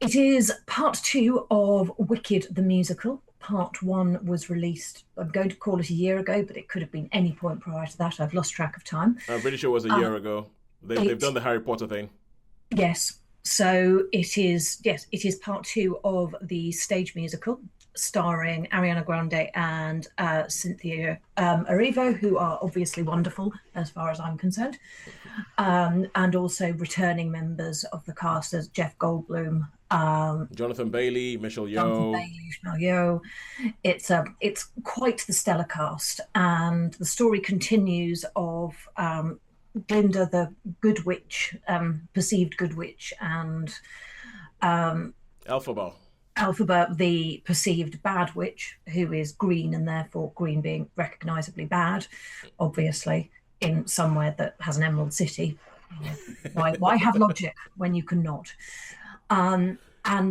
It is part two of Wicked the Musical. Part one was released, I'm going to call it a year ago, but it could have been any point prior to that. I've lost track of time. I'm pretty sure it was a Uh, year ago. They've it, done the Harry Potter thing. yes. So it is, yes, it is part two of the stage musical starring Ariana Grande and Cynthia Erivo, who are obviously wonderful as far as I'm concerned. And also returning members of the cast as Jeff Goldblum, Jonathan Bailey, Michelle Jonathan Yeoh. Bailey, Ishmael Yeoh. It's quite the stellar cast, and the story continues of Glinda, the good witch, perceived good witch, and Alphaba. Alphaba, the perceived bad witch, who is green, and therefore green being recognisably bad, obviously, in somewhere that has an Emerald City. Why have logic when you cannot? And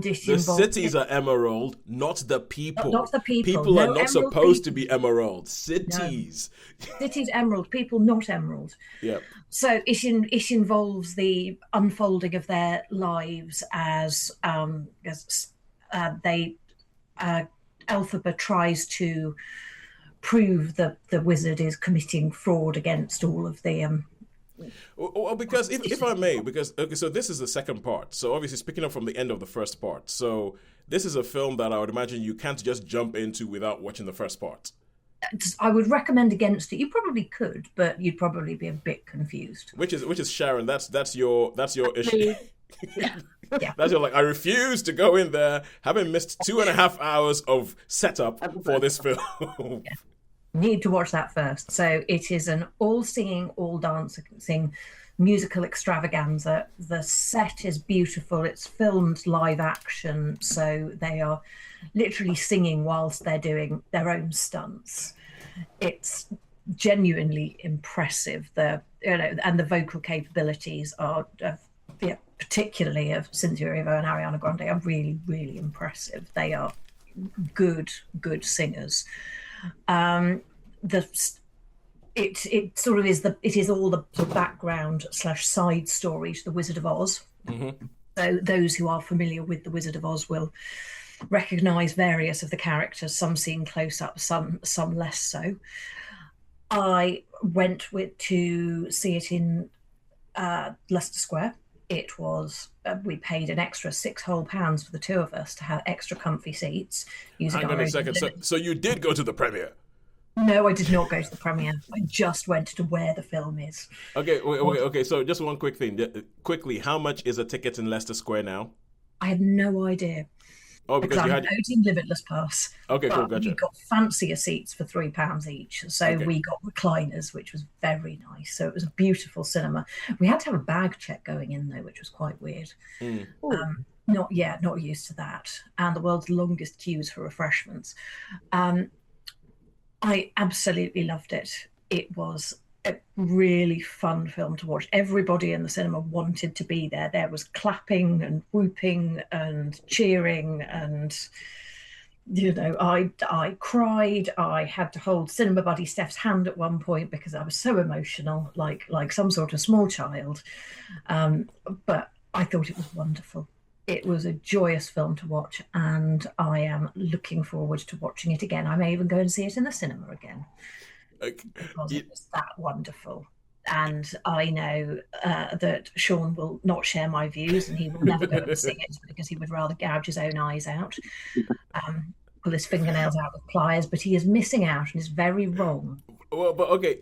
it The involves cities are emerald, not the not people. the people. People are No not emerald supposed to people. be emerald. No. Cities. Cities emerald, people not emerald. Yep. So it involves the unfolding of their lives as they Elphaba tries to prove that the wizard is committing fraud against all of the Well, because if I may, because okay, so this is the second part. So obviously, it's picking up from the end of the first part. So this is a film that I would imagine you can't just jump into without watching the first part. I would recommend against it. You probably could, but you'd probably be a bit confused. Which is Sharon. That's your issue. Me. Yeah, yeah. That's your like. I refuse to go in there having missed 2.5 hours of setup for this film. Need to watch that first. So it is an all singing, all dancing musical extravaganza. The set is beautiful. It's filmed live action, so they are literally singing whilst they're doing their own stunts. It's genuinely impressive. And the vocal capabilities are, yeah, particularly of Cynthia Erivo and Ariana Grande, are really, really impressive. They are good singers. The it sort of is it is all the sort of background slash side story to the Wizard of Oz. Mm-hmm. So those who are familiar with the Wizard of Oz will recognise various of the characters, some seen close up, some less so. I went to see it in Leicester Square. It was we paid an extra £6 for the two of us to have extra comfy seats using Hang our on a own. second. So you did go to the premiere. No, I did not go to the premiere. I just went to where the film is. Okay, okay. So just one quick thing. Quickly, how much is a ticket in Leicester Square now? I had no idea Oh, because because you I'm had. voting Limitless Pass, Okay, cool, but we gotcha. got fancier seats for £3 each. So Okay. we got recliners, which was very nice. So it was a beautiful cinema. We had to have a bag check going in though, which was quite weird. Mm. Not used to that. And the world's longest queues for refreshments. Um, I absolutely loved it. It was a really fun film to watch. Everybody in the cinema wanted to be there. There was clapping and whooping and cheering, and I cried. I had to hold cinema buddy Steph's hand at one point because I was so emotional, like some sort of small child. But I thought it was wonderful. It was a joyous film to watch, and I am looking forward to watching it again. I may even go and see it in the cinema again Okay. because it It- was that wonderful. And I know that Sean will not share my views, and he will never go and see it because he would rather gouge his own eyes out, pull his fingernails out with pliers. But he is missing out and is very wrong. Well, but okay,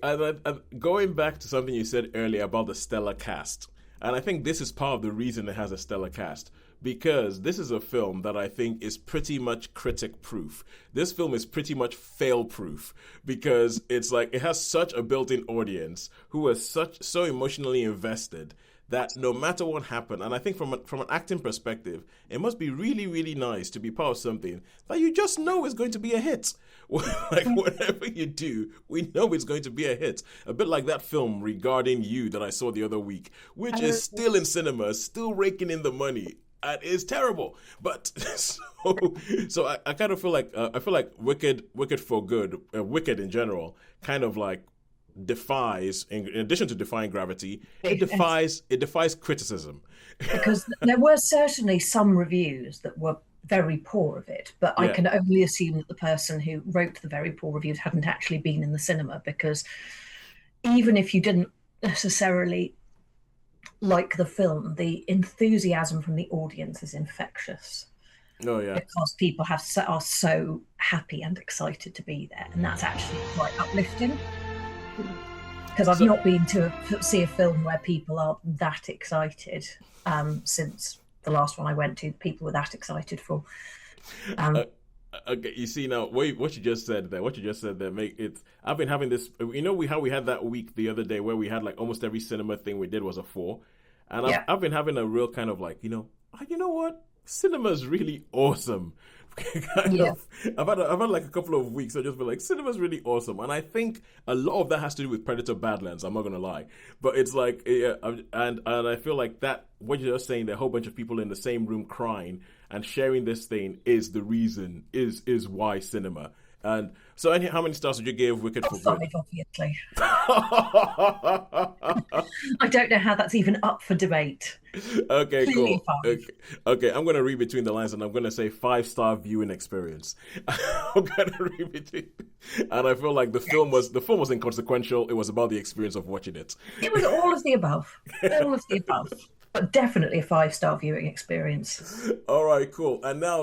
going back to something you said earlier about the stellar cast, and I think this is part of the reason it has a stellar cast, because this is a film that I think is pretty much critic proof. This film is pretty much fail proof because it's like it has such a built-in audience who are so emotionally invested that no matter what happened, and I think from an acting perspective, it must be really, really nice to be part of something that you just know is going to be a hit. Like whatever you do, we know it's going to be a hit. A bit like that film Regarding You that I saw the other week, which is still in cinemas, still raking in the money. And it's terrible, but so I kind of feel like I feel like Wicked for Good, Wicked in general, kind of like defies, in addition to defying gravity, it defies criticism. Because there were certainly some reviews that were very poor of it, but I Yeah. can only assume that the person who wrote the very poor reviews hadn't actually been in the cinema, because even if you didn't necessarily like the film, the enthusiasm from the audience is infectious, Oh yeah. because people are so happy and excited to be there, and that's actually quite uplifting. Because I've So not been to see a film where people are that excited since the last one I went to. People were that excited for. uh, Um, okay, you see now what you just said there. What you just said there make it. I've been having this. How we had that week the other day where we had like almost every cinema thing we did was a 4, and I've yeah, I've been having a real kind of like you know what, cinema's really awesome. kind yeah, of. I've had like a couple of weeks. I just feel like cinema's really awesome, and I think a lot of that has to do with Predator Badlands. I'm not gonna lie, but it's like and I feel like that what you're just saying, there are a whole bunch of people in the same room crying and sharing this thing is the reason is why cinema. And so, how many stars would you give Wicked for Good? 5, obviously. I don't know how that's even up for debate. Okay, Clearly cool. 5. Okay, okay, I'm gonna read between the lines, and I'm gonna say 5-star viewing experience. I'm gonna read between, and I feel like the film was inconsequential. It was about the experience of watching it. It was all of the above. All of the above. But definitely a 5-star viewing experience. All right, cool. And now